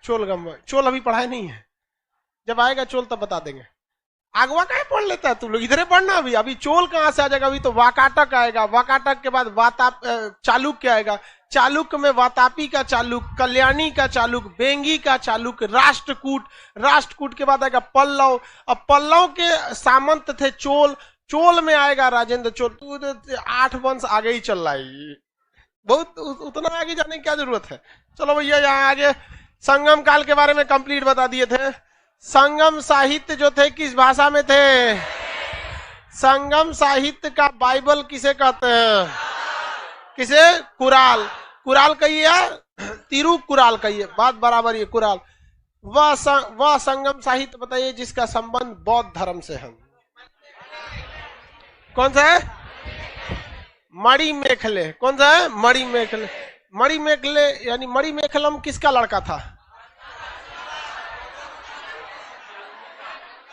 चोल चोल अभी पढ़ाया नहीं है, जब आएगा चोल तब बता देंगे। आगवा कहे पढ़ लेता है तू लोग, इधरे पढ़ना। अभी अभी चोल कहां से आ जाएगा, अभी तो वाकाटक आएगा, वाकाटक के बाद चालुक्य आएगा, चालुक्य में वातापी का चालुक्य, कल्याणी का चालुक्य, बेंगी का चालुक्य, राष्ट्रकूट, राष्ट्रकूट के बाद आएगा पल्लव। अब पल्लव के सामंत थे चोल, चोल में आएगा राजेंद्र चोल। तू 8 वंश आगे ही चल रहा है, बहुत उतना आगे जाने की क्या जरूरत है। चलो भैया यहाँ आगे संगम काल के बारे में कंप्लीट बता दिए थे। संगम साहित्य जो थे किस भाषा में थे? संगम साहित्य का बाइबल किसे कहते हैं? किसे? कुराल। कुराल कहिए, तिरुकुराल कहिए, बात बराबर। ये कुराल वह संगम साहित्य बताइए जिसका संबंध बौद्ध धर्म से है। कौन सा है? मणिमेखले। कौन सा है? मणिमेखले। मणिमेखले यानी मणिमेखलम किसका लड़का था?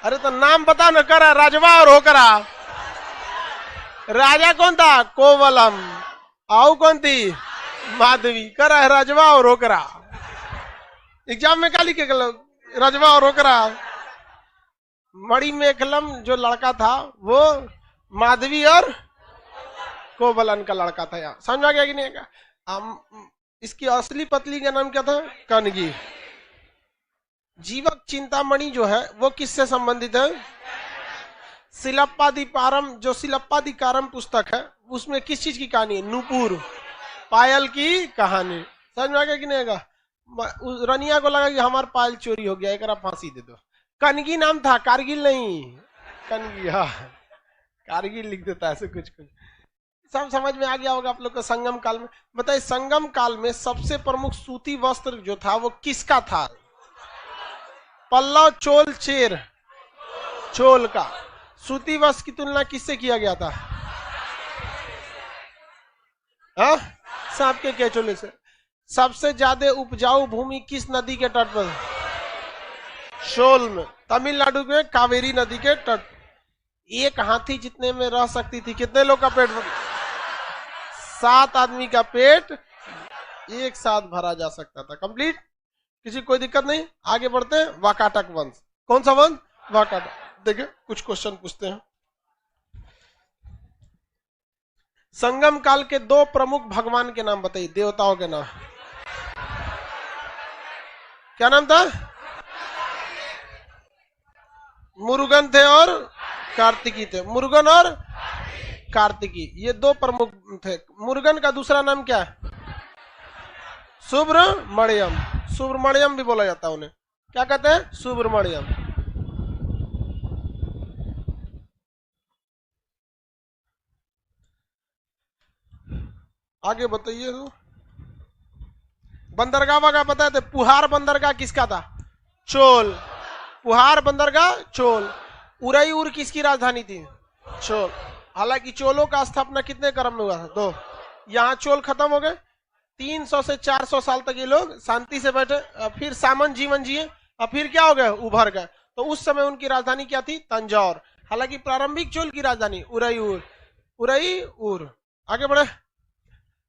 अरे तो नाम बता न, करा राजवा और होकरा। राजा कौन था? कोवलम। आओ कौन थी? माधवी। करा है राजवा और होकरा। एग्जाम में क्या लिखे राजवा और होकरा? मणिमेखलम जो लड़का था वो माधवी और कोवलन का लड़का था। यार समझ आ गया कि नहीं? इसकी असली पतली का नाम क्या था? कनगी। जीवक चिंतामणि जो है वो किससे संबंधित है? सिलप्पादिकारम, जो सिलप्पादिकारम पुस्तक है उसमें किस चीज की कहानी है? नूपुर, पायल की कहानी। समझ में आ गया कि नहीं आएगा? रनिया को लगा कि हमारा पायल चोरी हो गया, एक फांसी दे दो। कनगी नाम था, कारगिल नहीं। कनगी, हाँ कारगिल लिख देता है ऐसे कुछ कुछ। सब समझ में आ गया होगा आप लोग को। संगम काल में बताइए, संगम काल में सबसे प्रमुख सूती वस्त्र जो था वो किसका था? पल्लव, चोल, चेर? चोल का। सूती वस्त्र की तुलना किससे किया गया था? सांप के केचोले से। सबसे ज्यादा उपजाऊ भूमि किस नदी के तट पर? शोल में। तमिलनाडु में कावेरी नदी के तट। एक हाथी जितने में रह सकती थी, कितने लोग का पेट? 7 आदमी का पेट एक साथ भरा जा सकता था। कंप्लीट, किसी कोई दिक्कत नहीं। आगे बढ़ते हैं। वाकाटक वंश। कौन सा वंश? वाकाटक। देखिए कुछ क्वेश्चन पूछते हैं। संगम काल के 2 प्रमुख भगवान के नाम बताइए, देवताओं के नाम। क्या नाम था? मुरुगन थे और कार्तिकी थे। मुरुगन और कार्तिकी, ये 2 प्रमुख थे। मुरुगन का दूसरा नाम क्या है? सुब्रमण्यम। सुब्रमण्यम भी बोला जाता है उन्हें। क्या कहते हैं? सुब्रमण्यम। आगे बताइए। बंदरगाह का पता है? पुहार बंदरगाह किसका था? चोल। पुहार बंदरगाह चोल। उरईउर किसकी राजधानी थी? चोल। हालांकि चोलों का स्थापना कितने क्रम में हुआ था? 2। यहाँ चोल खत्म हो गए। 300 से 400 साल तक ये लोग शांति से बैठे, फिर सामंत जीवन जिए, और फिर क्या हो गए? उभर गए। तो उस समय उनकी राजधानी क्या थी? तंजौर। हालांकि प्रारंभिक चोल की राजधानी उरईउर। उरईउर। आगे बढ़े।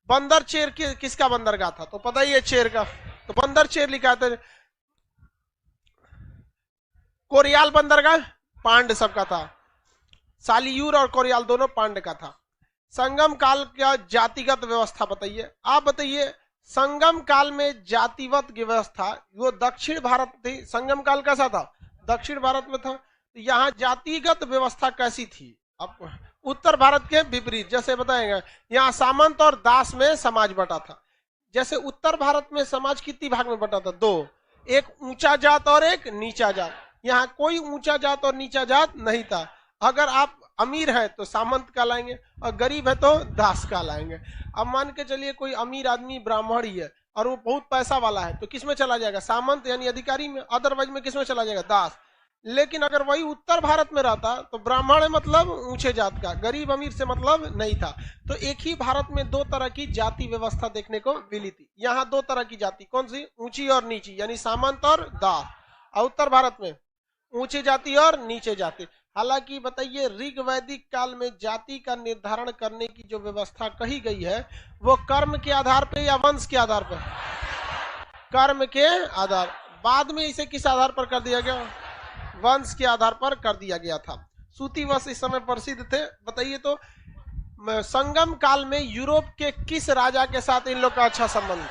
बंदर चेर किसका बंदरगाह था? तो पता ही है चेर का, तो बंदर चेर लिखा था। कोरियाल बंदरगाह पांड सबका था। सालियूर और कोरियाल दोनों पांड का था। संगम काल का जातिगत व्यवस्था बताइए। आप बताइए, संगम काल में जातिगत व्यवस्था वो दक्षिण भारत थी। संगम काल कैसा था? दक्षिण भारत में था। तो यहाँ जातिगत व्यवस्था कैसी थी? अब उत्तर भारत के विपरीत, जैसे बताएंगे यहाँ सामंत और दास में समाज बटा था। जैसे उत्तर भारत में समाज कितनी भाग में बटा था? 2। एक ऊंचा जात और एक नीचा जात। यहाँ कोई ऊंचा जात और नीचा जात नहीं था। अगर आप अमीर है तो सामंत कहलाएंगे और गरीब है तो दास कहलाएंगे। अब मान के चलिए कोई अमीर आदमी ब्राह्मण ही है और वो बहुत पैसा वाला है, तो किस में चला जाएगा? सामंत यानी अधिकारी में। अदरवाइज में किस में चला जाएगा? दास। लेकिन अगर वही उत्तर भारत में रहता तो ब्राह्मण है मतलब ऊंचे जात का, गरीब अमीर से मतलब नहीं था। तो एक ही भारत में 2 तरह की जाति व्यवस्था देखने को मिली थी। यहाँ 2 तरह की जाति, कौन सी? ऊंची और नीची, यानी सामंत और दास। और उत्तर भारत में ऊंची जाति और नीचे जाति। हालांकि बताइए, ऋग वैदिक काल में जाति का निर्धारण करने की जो व्यवस्था कही गई है वो कर्म के आधार पर या वंश के आधार पर? कर्म के आधार। बाद में इसे किस आधार पर कर दिया गया? वंश के आधार पर कर दिया गया था। सूती वंश इस समय प्रसिद्ध थे। बताइए तो संगम काल में यूरोप के किस राजा के साथ इन लोग का अच्छा संबंध?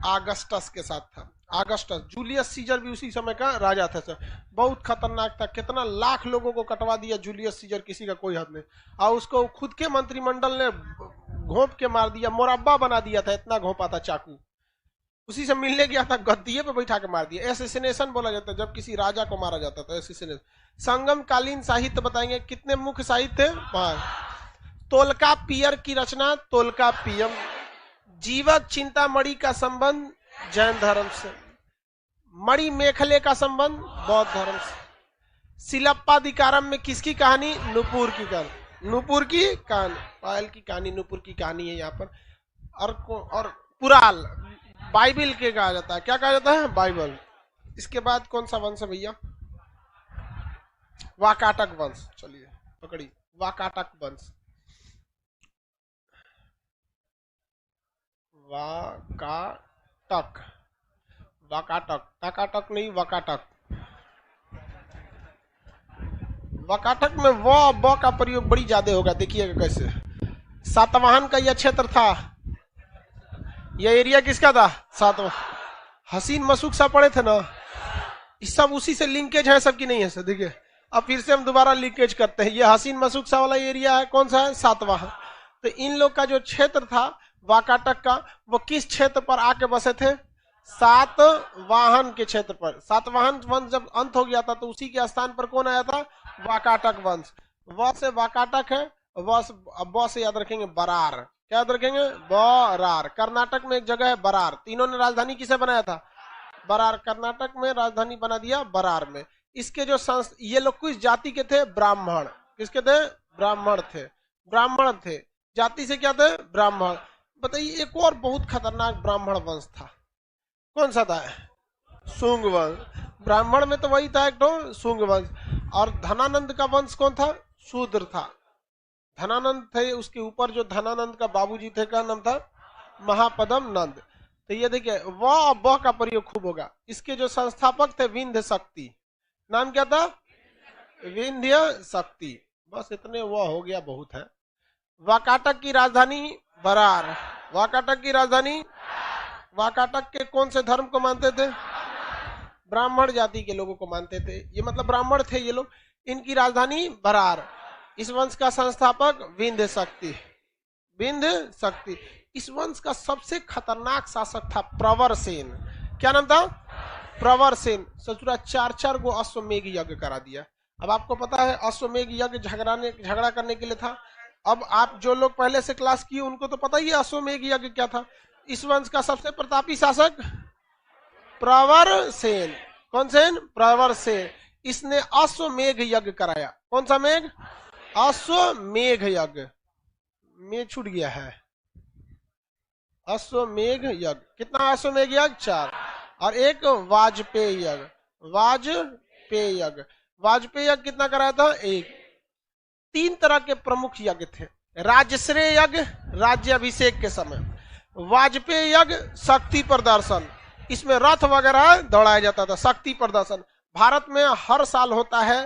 आगस्टस के साथ था। आगस्टस, जूलियस सीजर भी उसी समय का राजा था सर। बहुत खतरनाक था, कितना लाख लोगों को कटवा दिया जूलियस सीजर, किसी का कोई हद नहीं। और उसको खुद के मंत्रिमंडल ने घोंप के मार दिया, मुरब्बा बना दिया था, इतना घोंपा था चाकू। उसी से मिलने गया था, गद्दिए पे बैठा के मार दिया। एसेसिनेशन बोला जाता है जब किसी राजा को मारा जाता था, एसेसिनेशन। संगम कालीन साहित्य बताएंगे, कितने मुख्य साहित्य? 5। तोलकापियर की रचना तोलकापियम। जीवक चिंतामणि का संबंध जैन धर्म से। मणि मेखले का संबंध बौद्ध धर्म से। शिलप्पाधिकारम में किसकी कहानी? नूपुर की कहानी। नूपुर की कहानी, पायल की कहानी, नूपुर की कहानी है यहाँ पर। और पुराल बाइबल के कहा जाता है। क्या कहा जाता है? बाइबल। इसके बाद कौन सा वंश है भैया? वाकाटक वंश। चलिए पकड़ी, वाकाटक वंश। वाकाटक, वाकाटक, टकाटक नहीं, वाकाटक। वाकाटक में व का प्रयोग बड़ी ज्यादा होगा, देखिएगा कैसे। सातवाहन का यह क्षेत्र था, यह एरिया किसका था? सातवाहन। हसीन मसूक सा पढ़े थे ना, इस सब उसी से लिंकेज है, सबकी नहीं है सर। देखिए अब फिर से हम दोबारा लिंकेज करते हैं। ये हसीन मसूक सा वाला एरिया है, कौन सा है? सातवाहन। तो इन लोग का जो क्षेत्र था वाकाटक का, वो किस क्षेत्र पर आके बसे थे? सातवाहन के क्षेत्र पर। सातवाहन वंश जब अंत हो गया था तो उसी के स्थान पर कौन आया था? वाकाटक वंश। व से वाकाटक है, व से याद रखेंगे बरार। क्या याद रखेंगे? बरार। कर्नाटक में एक जगह है बरार। तीनों ने राजधानी किसे बनाया था? बरार। कर्नाटक में राजधानी बना दिया बरार में। इसके जो ये लोग किस जाति के थे? ब्राह्मण। किसके थे? ब्राह्मण थे। ब्राह्मण थे, जाति से क्या थे? ब्राह्मण। बताइए एक और बहुत खतरनाक ब्राह्मण वंश था, कौन सा था? शुंग वंश। ब्राह्मण में तो वही था एक तो शुंग वंश। और धनानंद का वंश कौन था? शूद्र था। धनानंद थे, उसके ऊपर जो धनानंद का बाबूजी थे, क्या नाम था? महापदम नंद। तो ये देखिए व का प्रयोग खूब होगा। इसके जो संस्थापक थे विंध्य शक्ति। नाम क्या था? विंध्य शक्ति। बस इतने वो हो गया, बहुत है। वाकाटक की राजधानी बरार। वाकाटक की राजधानी। वाकाटक के कौन से धर्म को मानते थे? ब्राह्मण जाति के लोगों को मानते थे। ये मतलब ब्राह्मण थे ये लोग। इनकी राजधानी बरार। इस वंश का संस्थापक विंध्य शक्ति। विंध्य शक्ति। इस वंश का सबसे खतरनाक शासक था प्रवरसेन। क्या नाम था? प्रवरसेन। ससुरा 4 गो अश्वमेघ यज्ञ करा दिया। अब आपको पता है अश्वमेघ यज्ञ झगड़ा करने के लिए था। अब आप जो लोग पहले से क्लास किए उनको तो पता ही है अश्वमेघ यज्ञ क्या था। इस वंश का सबसे प्रतापी शासक प्रवरसेन। कौन सेन? प्रवरसेन। इसने अश्वमेघ यज्ञ कराया। कौन सा मेघ? अश्वमेघ यज्ञ। में छूट गया है अश्वमेघ यज्ञ। कितना अश्वमेघ यज्ञ? 4। और एक वाजपेय यज्ञ। वाजपेय यज्ञ। वाजपेय यज्ञ कितना कराया था? 1। 3 तरह के प्रमुख यज्ञ थे। राजश्रेय यज्ञ राज्याभिषेक के समय, वाजपेय यज्ञ शक्ति प्रदर्शन, इसमें रथ वगैरह दौड़ाया जाता था। शक्ति प्रदर्शन भारत में हर साल होता है।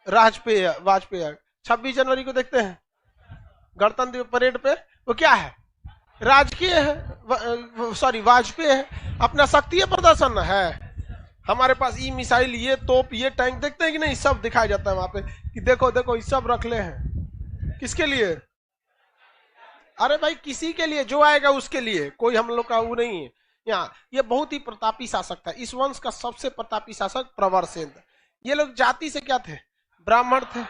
वाजपेय 26 जनवरी को देखते हैं गणतंत्र परेड पे, वो क्या है? राजकीय है, सॉरी वाजपेय है। अपना शक्ति प्रदर्शन है। हमारे पास ये मिसाइल, ये तोप, ये टैंक देखते हैं कि नहीं? सब दिखाया जाता है वहां पे कि देखो देखो ये सब रख ले हैं। किसके लिए? अरे भाई किसी के लिए, जो आएगा उसके लिए, कोई हम लोग का वो नहीं है यहाँ। ये बहुत ही प्रतापी शासक था। इस वंश का सबसे प्रतापी शासक प्रवरसेन था। ये लोग जाति से क्या थे? ब्राह्मण थे।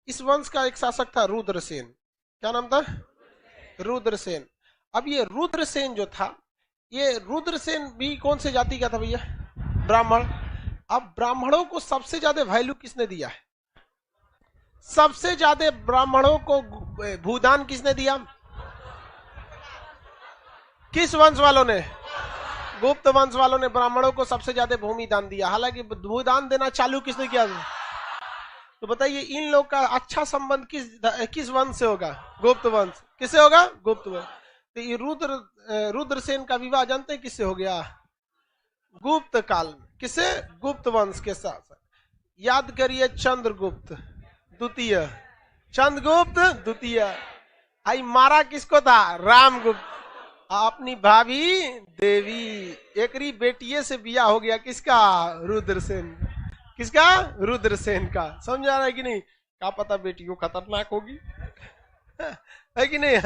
इस वंश का एक शासक था रुद्रसेन। क्या नाम था? रुद्रसेन। अब ये रुद्रसेन जो था, ये रुद्रसेन भी कौन से जाति का था भैया? ब्राह्मण। अब ब्राह्मणों को सबसे ज्यादा वैल्यू किसने दिया है? सबसे ज्यादा ब्राह्मणों को भूदान किसने दिया? किस वंश वालों ने? गुप्त वंश वालों ने ब्राह्मणों को सबसे ज्यादा भूमि दान दिया। हालांकि भूदान देना चालू किसने किया? तो बताइए इन लोग का अच्छा संबंध किस वंश से होगा? गुप्त वंश। किससे होगा? गुप्त वंश। तो ये रुद्रसेन का विवाह जानते हैं किससे हो गया? गुप्त काल में। किसे? गुप्त वंश के साथ। याद करिए, चंद्रगुप्त द्वितीय, चंद्रगुप्त द्वितीय। आई मारा किसको था? रामगुप्त। अपनी भाभी देवी, एकरी बेटिये से बिया हो गया किसका? रुद्रसेन। किसका? रुद्रसेन का। समझ आ रहा है कि नहीं? क्या पता बेटियों खतरनाक होगी, है कि नहीं?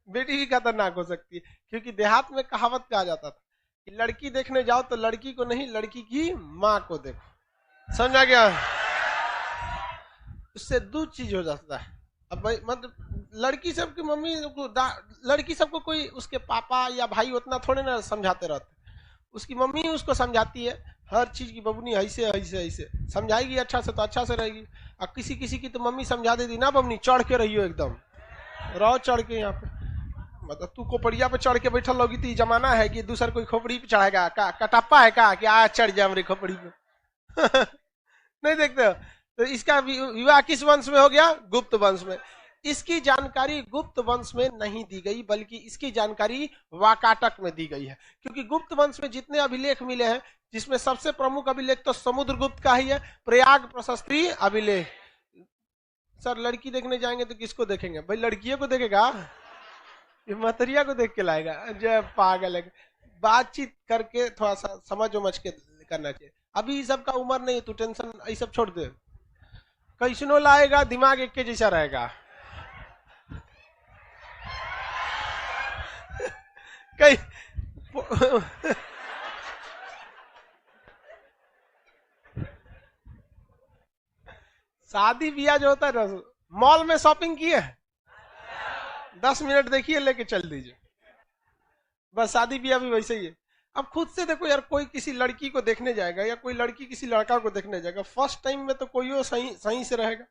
बेटी भी खतरनाक हो सकती है, क्योंकि देहात में कहावत कहा जाता था कि लड़की देखने जाओ तो लड़की को नहीं, लड़की की माँ को देखो। समझा गया? उससे दो चीज हो जाता है। अब भाई मतलब लड़की सबकी मम्मी को, लड़की सबको कोई उसके पापा या भाई उतना थोड़े ना समझाते रहते, उसकी मम्मी उसको समझाती है हर चीज की। बबनी ऐसे ऐसे ऐसे समझाएगी अच्छा से तो अच्छा से रहेगी। और किसी किसी की तो मम्मी समझा देती ना, बबनी चढ़ के रहियो, एकदम रहो चढ़ के। यहाँ पे मतलब तू खोपड़िया पे चढ़ के बैठल लोगी तो जमाना है कि दूसर कोई खोपड़ी पे चढ़ेगा का? कटप्पा है का कि आ चढ़ जा मेरी खोपड़ी पे? नहीं देखते हो? तो इसका विवाह किस वंश में हो गया? गुप्त वंश में। इसकी जानकारी गुप्त वंश में नहीं दी गई, बल्कि इसकी जानकारी वाकाटक में दी गई है। क्योंकि गुप्त वंश में जितने अभिलेख मिले हैं, जिसमें सबसे प्रमुख अभिलेख तो समुद्रगुप्त का ही है, प्रयाग प्रशस्ति अभिलेख। सर लड़की देखने जाएंगे तो किसको देखेंगे भाई? लड़कियों को देखेगा? ये मतरिया को देख के लाएगा? जब पागल है। बातचीत करके थोड़ा सा समझ उमझ के करना चाहिए। अभी इस सब का उम्र नहीं, तू टेंशन ये सब छोड़ दे। कैसनो लाएगा, दिमाग एक के जैसा रहेगा। कई शादी ब्याह जो होता है ना, मॉल में शॉपिंग की है, 10 मिनट देखिए लेके चल दीजिए, बस शादी ब्याह भी वैसे ही है। अब खुद से देखो यार, कोई किसी लड़की को देखने जाएगा या कोई लड़की किसी लड़का को देखने जाएगा, फर्स्ट टाइम में तो कोई सही सही से रहेगा।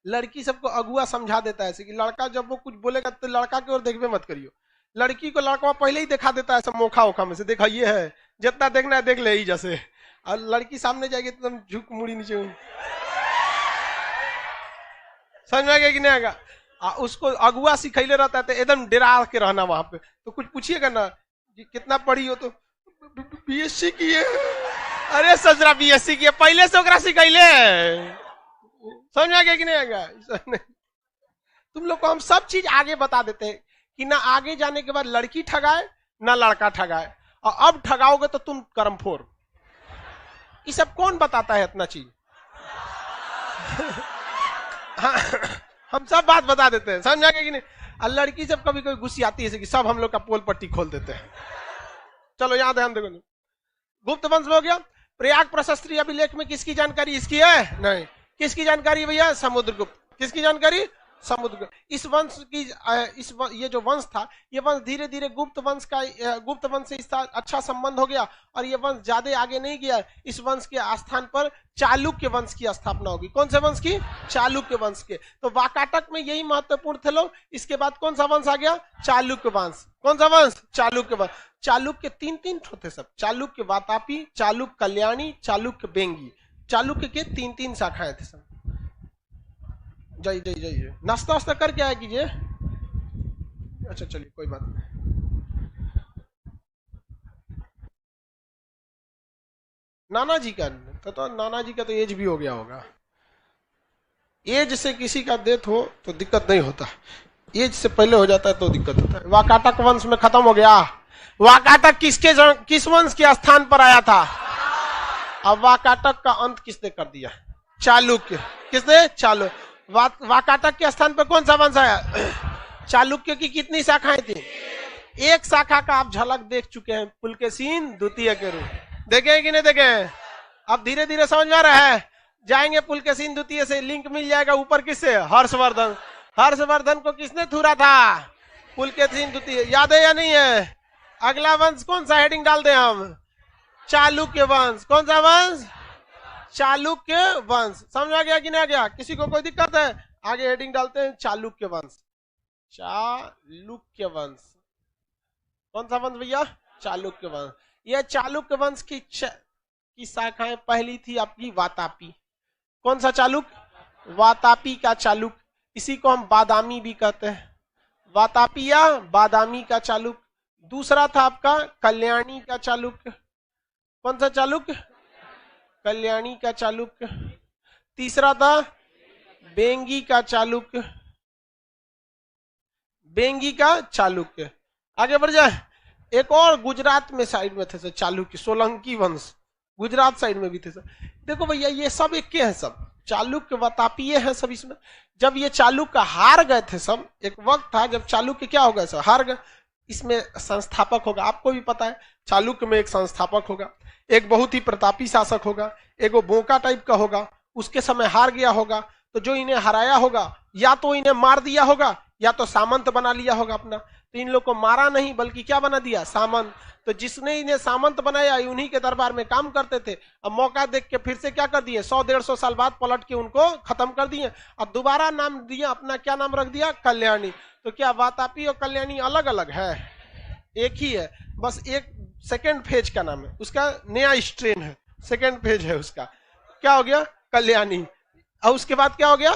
लड़की सबको अगुआ समझा देता है ऐसे कि लड़का जब वो कुछ बोलेगा तो लड़का की ओर देखबे मत करियो। लड़की को लड़का पहले ही दिखा देता है ऐसा मोखा ओखा में से, देखा ये है, जितना देखना है देख ले ही जैसे। और लड़की सामने जाएगी तो तुम झुक मुड़ी नीचे। समझ में आ गया कि नहीं आएगा? उसको अगुआ सिखैले रहता है तो एकदम डरा के रहना वहां पे। तो कुछ पूछिएगा ना कि कितना पढ़ी हो, तो बीएससी की है। अरे सजरा बीएससी की है, पहले से ओकरा सिखैले। समझ में आ गया कि नहीं आएगा? तुम लोग को हम सब चीज आगे बता देते हैं कि ना आगे जाने के बाद लड़की ठगाए ना लड़का ठगाए, और अब ठगाओगे तो तुम कर्म फोर। ये सब कौन बताता है इतना चीज? हम सब बात बता देते हैं। समझ आ गया कि नहीं? और लड़की सब कभी कभी गुस्सी आती है कि सब हम लोग का पोल पट्टी खोल देते हैं। चलो यहाँ ध्यान देखो, गुप्त वंश हो गया। प्रयाग प्रशस्ति अभिलेख में किसकी जानकारी? इसकी है नहीं। किसकी जानकारी भैया? समुद्रगुप्त। किसकी जानकारी? समुद्रगुप्त। इस वंश की ये जो वंश था, ये वंश धीरे धीरे गुप्त वंश से इसका अच्छा संबंध हो गया, और ये वंश ज्यादा आगे नहीं गया। इस वंश के स्थान पर चालुक्य वंश की स्थापना होगी। कौन से वंश की? चालुक्य वंश के। तो वाकाटक में यही महत्वपूर्ण थे लोग। इसके बाद कौन सा वंश आ गया? चालुक्य वंश। कौन सा वंश? चालुक्य वंश। चालुक्य तीन थे सब, चालुक्य वातापी, चालुक्य कल्याणी, चालुक्य बेंगी। चालुक्य के तीन शाखाएं थे सब। जय जय जय जय। नाश्ता वास्ता करके आया कीजिए। अच्छा चलिए कोई बात नहीं। नाना जी का तो नाना जी का तो एज भी हो गया होगा। एज से किसी का डेथ हो तो दिक्कत नहीं होता, एज से पहले हो जाता है तो दिक्कत होता है। वाकाटक वंश में खत्म हो गया। वाकाटक किस वंश के स्थान पर आया था? अब वाकाटक का अंत किसने कर दिया? चालुक्य। किसने? चालुक्य। वाकाटक के स्थान पर कौन सा वंश आया? चालुक्य की कितनी शाखाएं थी? एक शाखा का आप झलक देख चुके हैं, पुलकेशिन द्वितीय के रूप। देखे कि नहीं देखे? अब धीरे धीरे समझ में आ रहा है। जाएंगे पुलकेशिन द्वितीय से, लिंक मिल जाएगा ऊपर। किससे? हर्षवर्धन। हर्षवर्धन को किसने थूरा था? पुलकेशिन द्वितीय। याद है या नहीं है? अगला वंश कौन सा हेडिंग डाल दे हम? चालुक्य वंश। कौन सा वंश? चालुक्य वंश। समझ आ गया कि नहीं आ गया? किसी को कोई दिक्कत है? आगे हेडिंग डालते हैं चालुक्य वंश। चालुक्य वंश। कौन सा वंश भैया? चालुक्य वंश। यह चालुक्य वंश की शाखाएं पहली थी आपकी वातापी। कौन सा चालुक्य? वातापी का चालुक्य। इसी को हम बादामी भी कहते हैं। वातापी या बादामी का चालुक्य। दूसरा था आपका कल्याणी का चालुक्य। कौन सा चालुक्य? कल्याणी का चालुक्य, तीसरा था बेंगी का चालुक्य, बेंगी का चालुक्य। आगे बढ़ जाए, एक और गुजरात में साइड में थे सर चालुक्य, सोलंकी वंश, गुजरात साइड में भी थे सर। देखो भैया ये सब एक के हैं, सब चालुक्य वातापीय हैं सब इसमें। जब ये चालुक्य हार गए थे सब, एक वक्त था जब चालुक्य क्या हो गए सर, हार गए। इसमें संस्थापक होगा, आपको भी पता है चालुक्य में एक संस्थापक होगा, एक बहुत ही प्रतापी शासक होगा, एक वो बोका टाइप का होगा, उसके समय हार गया होगा। तो जो इन्हें हराया होगा या तो इन्हें मार दिया होगा या तो सामंत बना लिया होगा अपना। तो इन लोग को मारा नहीं बल्कि क्या बना दिया, सामंत। तो जिसने इन्हें सामंत बनाया उन्हीं के दरबार में काम करते थे। अब मौका देख के फिर से क्या कर दिए, 100-150 साल बाद पलट के उनको खत्म कर दिए। अब दोबारा नाम दिया अपना, क्या नाम रख दिया, कल्याणी। तो क्या वातापी और कल्याणी अलग अलग है? एक ही है, बस एक सेकेंड फेज का नाम है उसका, नया स्ट्रेन है, सेकेंड फेज है उसका, क्या हो गया, कल्याणी। और उसके बाद क्या हो गया,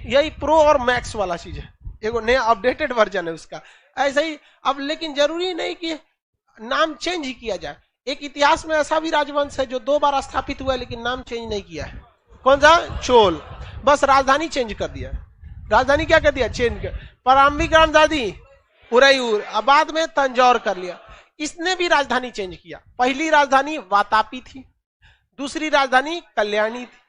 यही प्रो और मैक्स वाला चीज है, एक नया अपडेटेड वर्जन है उसका। ऐसा ही अब, लेकिन जरूरी नहीं कि नाम चेंज ही किया जाए। एक इतिहास में ऐसा भी राजवंश है जो 2 बार स्थापित हुआ है लेकिन नाम चेंज नहीं किया है। कौन सा, चोल, बस राजधानी चेंज कर दिया। राजधानी क्या कर दिया, चेंज कर, प्रारंभिक राजधानी उरैयूर, अब बाद में तंजौर कर लिया। इसने भी राजधानी चेंज किया। पहली राजधानी वातापी थी, दूसरी राजधानी कल्याणी थी,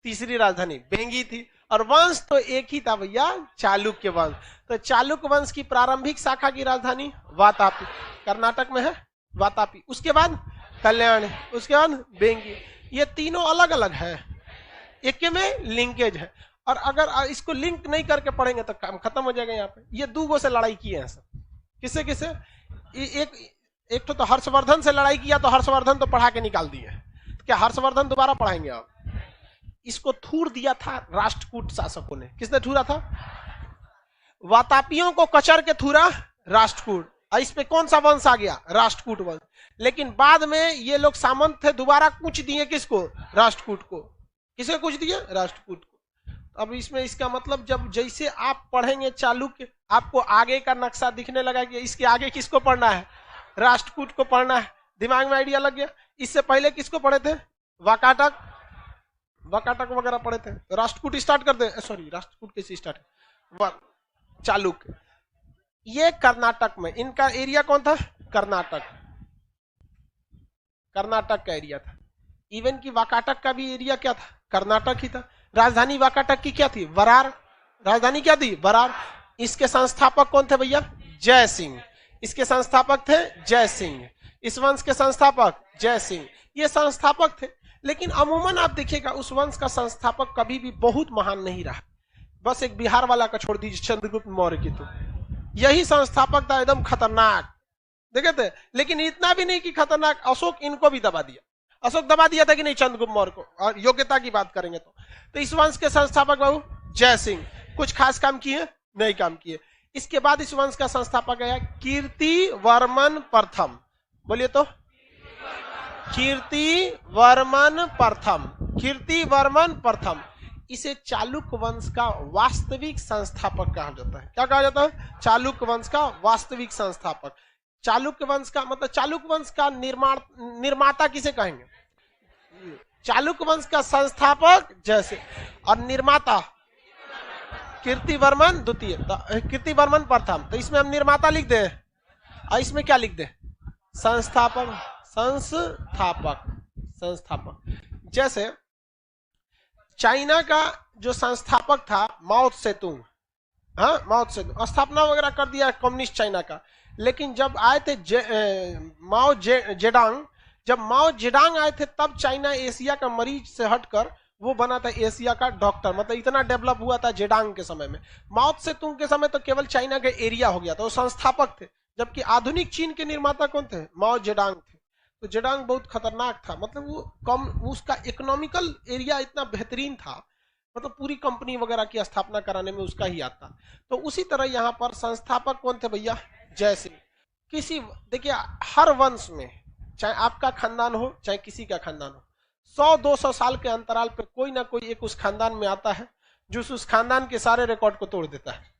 तीसरी राजधानी बेंगी थी, और वंश तो एक ही था भैया, चालुक्य वंश। तो चालुक्य वंश की प्रारंभिक शाखा की राजधानी वातापी, कर्नाटक में है वातापी, उसके बाद कल्याण, उसके बाद बेंगी। ये तीनों अलग अलग है, एक में लिंकेज है। और अगर इसको लिंक नहीं करके पढ़ेंगे तो काम खत्म हो जाएगा। यहाँ पे ये 2 गो से लड़ाई किए हैं सब, किससे किससे, एक तो हर्षवर्धन से लड़ाई किया, तो हर्षवर्धन तो पढ़ा के निकाल दिए। तो क्या हर्षवर्धन दोबारा पढ़ाएंगे आप? इसको थूर दिया था राष्ट्रकूट शासकों ने। किसने थूरा था? वातापियों को कचर के थूरा राष्ट्रकूट। और इस पे कौन सा वंश आ गया? राष्ट्रकूट वंश। लेकिन बाद में ये लोग सामंत थे, दोबारा कूच दिए किसको? राष्ट्रकूट को। किसे कूच दिए? राष्ट्रकूट को। अब इसमें इसका मतलब, जब जैसे आप पढ़ेंगे चालुक्य, आपको आगे का नक्शा दिखने लगा कि इसके आगे किसको पढ़ना है, राष्ट्रकूट को पढ़ना है। दिमाग में आइडिया लग गया। इससे पहले किसको पढ़े थे? वाकाटक, वाकाटक वगैरह पढ़े थे। राष्ट्रकूट स्टार्ट कर दे, सॉरी राष्ट्रकूट कैसे स्टार्ट है, चालुक्य। ये कर्नाटक में, इनका एरिया कौन था? कर्नाटक, कर्नाटक का एरिया था। इवन की वाकाटक का भी एरिया क्या था? कर्नाटक ही था। राजधानी वाकाटक की क्या थी? वरार। राजधानी क्या थी? वरार। इसके संस्थापक कौन थे भैया? जय सिंह। इसके संस्थापक थे जय सिंह। इस वंश के संस्थापक जय सिंह। ये संस्थापक थे। लेकिन अमूमन आप देखिएगा उस वंश का संस्थापक कभी भी बहुत महान नहीं रहा। बस एक बिहार वाला का छोड़ दीजिए, चंद्रगुप्त मौर्य की, तो यही संस्थापक था, एकदम खतरनाक देखे थे। लेकिन इतना भी नहीं कि खतरनाक, अशोक इनको भी दबा दिया। अशोक दबा दिया था कि नहीं चंद्रगुप्त मौर्य को? और योग्यता की बात करेंगे तो इस वंश के संस्थापक बाबू जय सिंह। कुछ खास काम किए? नहीं काम किए। इसके बाद इस वंश का संस्थापक आया कीर्तिवर्मन प्रथम। बोलिए तो, कीर्तिवर्मन प्रथम। कीर्तिवर्मन प्रथम, इसे चालुक्य वंश का वास्तविक संस्थापक कहा जाता है। क्या कहा जाता है? चालुक्य वंश का वास्तविक संस्थापक। चालुक्य वंश का मतलब, चालुक्य वंश का निर्माता किसे कहेंगे? चालुक्य वंश का संस्थापक जैसे, और निर्माता कीर्तिवर्मन द्वितीय, कीर्तिवर्मन प्रथम। तो इसमें हम निर्माता लिख दे, और इसमें क्या लिख दे? संस्थापक, संस्थापक, संस्थापक। जैसे चाइना का जो संस्थापक था माओ त्से-तुंग, हाँ माओ त्से-तुंग स्थापना वगैरह कर दिया कम्युनिस्ट चाइना का। लेकिन जब आए थे माओ जेडांग, जब माओ जेडांग आए थे तब चाइना एशिया का मरीज से हटकर वो बना था एशिया का डॉक्टर। मतलब इतना डेवलप हुआ था जेडांग के समय में। माओ त्से-तुंग के समय तो केवल चाइना का एरिया हो गया था, वो संस्थापक थे। जबकि आधुनिक चीन के निर्माता कौन थे? माओ जेडांग थे। तो जेडांग बहुत खतरनाक था, मतलब वो कम, उसका इकोनॉमिकल एरिया इतना बेहतरीन था, मतलब पूरी कंपनी वगैरह की स्थापना कराने में उसका ही आता। तो उसी तरह यहाँ पर संस्थापक कौन थे भैया? जय सिंह। किसी, देखिए हर वंश में, चाहे आपका खानदान हो चाहे किसी का खानदान हो, 100-200 साल के अंतराल पे कोई ना कोई एक उस खानदान में आता है जो उस खानदान के सारे रिकॉर्ड को तोड़ देता है।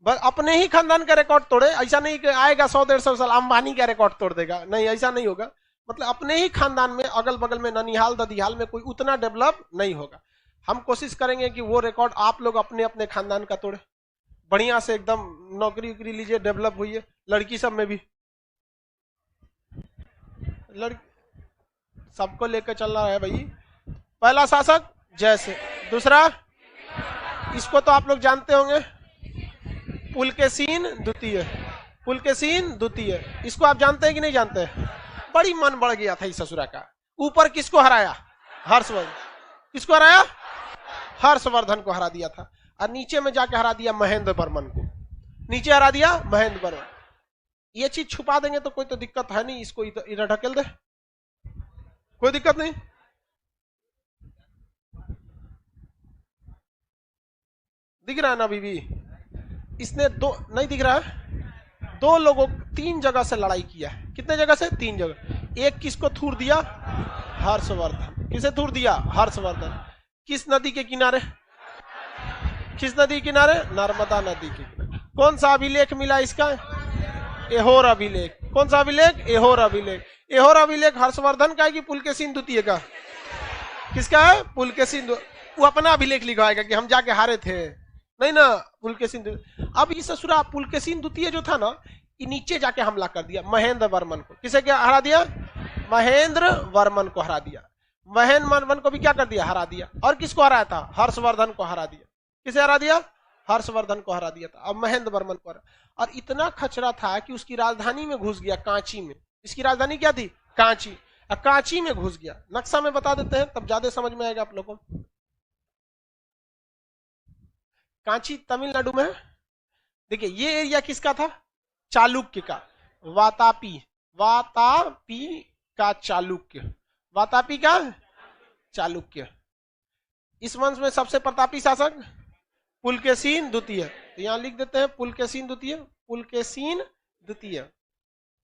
बस अपने ही खानदान का रिकॉर्ड तोड़े, ऐसा नहीं कि आएगा 100-150 साल अंबानी का रिकॉर्ड तोड़ देगा, नहीं ऐसा नहीं होगा। मतलब अपने ही खानदान में अगल बगल में ननिहाल ददिहाल में कोई उतना डेवलप नहीं होगा। हम कोशिश करेंगे कि वो रिकॉर्ड आप लोग अपने अपने खानदान का तोड़े, बढ़िया से एकदम नौकरी उकरी लीजिए, डेवलप हुई, लड़की सब में भी लड़की सबको लेकर चल रहा है भाई। पहला शासक जैसे, दूसरा इसको तो आप लोग जानते होंगे, पुलकेशीन द्वितीय, पुलकेशीन द्वितीय, इसको आप जानते हैं कि नहीं जानते? बड़ी मन बढ़ गया था इस ससुरा का। ऊपर किसको हराया? हर्षवर्धन। किसको हराया? हर्षवर्धन को हरा दिया था। और नीचे में जाके हरा दिया महेंद्र वर्मन को, नीचे हरा दिया महेंद्र वर्मन। ये चीज छुपा देंगे तो कोई तो दिक्कत है नहीं, इसको इधर ढकेल दे, कोई दिक्कत नहीं। दिख रहा है ना अभी भी? इसने दो नहीं दिख रहा है, दो लोगों 3 जगह से लड़ाई किया है। कितने जगह से? 3 जगह। एक किसको थूर दिया? हर्षवर्धन। किसे थूर दिया? हर्षवर्धन। किस नदी के किनारे? किस नदी के किनारे? नर्मदा नदी के किनारे। कौन सा अभिलेख मिला इसका? एहोर अभिलेख। कौन सा अभिलेख? एहोर अभिलेख। एहोर अभिलेख हर्षवर्धन का है कि पुलकेशीन द्वितीय का? किसका है? पुलकेशीन। वो अपना अभिलेख लिखवाएगा कि हम जाके हारे थे, नहीं ना, पुलकेशीन। अब ये ससुरा पुलकेशीन द्वितीय जो था ना, ये नीचे जाके हमला कर दिया महेंद्र वर्मन को। किसे क्या हरा दिया? महेंद्र वर्मन को हरा दिया। महेंद्र वर्मन को भी क्या कर दिया? हरा दिया। और किसको हराया था? हर्षवर्धन को हरा दिया। किसे हरा दिया? हर्षवर्धन को हरा दिया था। अब महेंद्र वर्मन को हरा। और इतना खचरा था कि उसकी राजधानी में घुस गया, कांची में। इसकी राजधानी क्या थी? कांची। कांची में घुस गया। नक्शा में बता देते हैं तब ज्यादा समझ में आएगा आप लोगों को। कांची तमिलनाडु में है। देखिए ये एरिया किसका था? चालुक्य का। वातापी, वातापी का चालुक्य, वातापी का चालुक्य। इस वंश में सबसे प्रतापी शासक पुलकेशीन द्वितीय। तो यहां लिख देते हैं पुलकेशीन द्वितीय, पुलकेशीन द्वितीय।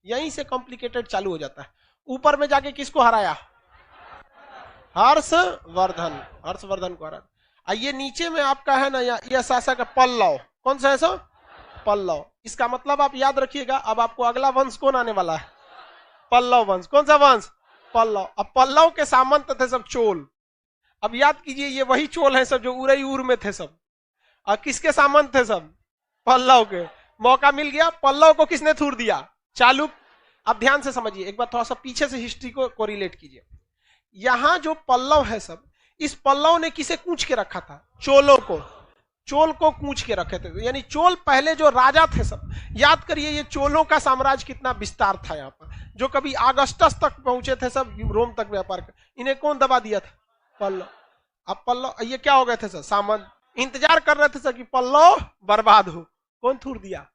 यहीं से कॉम्प्लिकेटेड चालू हो जाता है। ऊपर में जाके किसको हराया? हर्षवर्धन। हर्षवर्धन को हराया। ये नीचे में आपका है ना, यह शासक है पल्लव। कौन सा है सो? पल्लव। इसका मतलब आप याद रखिएगा, अब आपको अगला वंश कौन आने वाला है? पल्लव वंश। कौन सा वंश? पल्लव। अब पल्लव के सामंत थे सब चोल। अब याद कीजिए, ये वही चोल है सब जो उरईउर में थे सब। और किसके सामंत थे सब? पल्लव के। मौका मिल गया, पल्लव को किसने थूर दिया? चालुक्य। अब ध्यान से समझिए, एक बार थोड़ा सा पीछे से हिस्ट्री को रिलेट कीजिए। यहां जो पल्लव है सब, इस पल्लव ने किसे कूच के रखा था? चोलों को। चोल को कूच के रखे थे। यानी चोल पहले जो राजा थे सब, याद करिए ये चोलों का साम्राज्य कितना विस्तार था यहाँ पर, जो कभी अगस्टस तक पहुंचे थे सब, रोम तक व्यापार कर। इन्हें कौन दबा दिया था? पल्लव। अब पल्लव ये क्या हो गए थे सर? सामंत। इंतजार कर रहे थे सर कि पल्लव बर्बाद हो। कौन थूर दिया?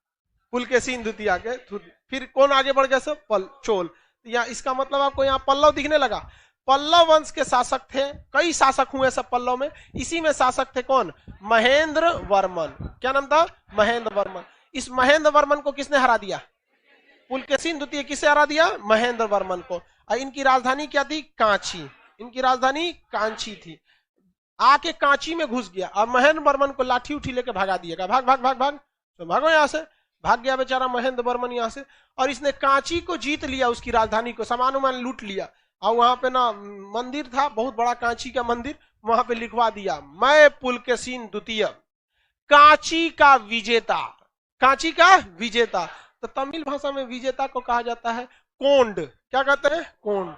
पुलकेशीन द्वितीय के थूर। फिर कौन आगे बढ़ गया सर? चोल। या इसका मतलब आपको यहाँ पल्लव दिखने लगा। पल्लव वंश के शासक थे, कई शासक हुए सब पल्लव में। इसी में शासक थे कौन? महेंद्र वर्मन। क्या नाम था? महेंद्र वर्मन। इस महेंद्र वर्मन को किसने हरा दिया? पुलकेशीन द्वितीय। किसे हरा दिया? महेंद्र वर्मन को। और इनकी राजधानी क्या थी? कांची। इनकी राजधानी कांची थी। आके कांची में घुस गया और महेंद्र वर्मन को लाठी उठी लेके भगा दिएगा। भाग भाग भाग भाग, तो भागो यहां से। भाग गया बेचारा महेंद्र वर्मन यहाँ से। और इसने कांची को जीत लिया, उसकी राजधानी को, सामान उमान लूट लिया। और वहां पे ना मंदिर था बहुत बड़ा, कांची का मंदिर, वहां पे लिखवा दिया, मैं पुलकेशीन द्वितीय, कांची का विजेता। कांची का विजेता। तो तमिल भाषा में विजेता को कहा जाता है कोंड। क्या कहते हैं? कोंड।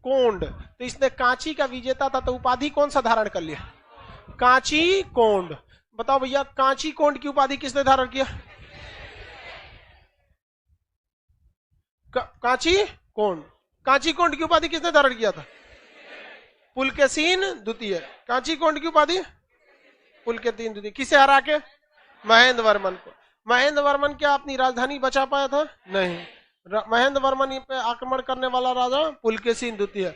कोंड। तो इसने कांची का विजेता था, तो उपाधि कौन सा धारण कर लिया? कांची कोंड। बताओ भैया, कांची कोंड की उपाधि किसने धारण किया? कांची कोंड। कांची कोंड की उपाधि किसने धारण किया था? पुलकेशीन द्वितीय। कांची कोंड की उपाधि पुलकेशीन द्वितीय। किसे हरा के? महेंद्र वर्मन को। महेंद्र वर्मन क्या अपनी राजधानी बचा पाया था? नहीं। महेंद्र वर्मन पे आक्रमण करने वाला राजा पुलकेशीन द्वितीय।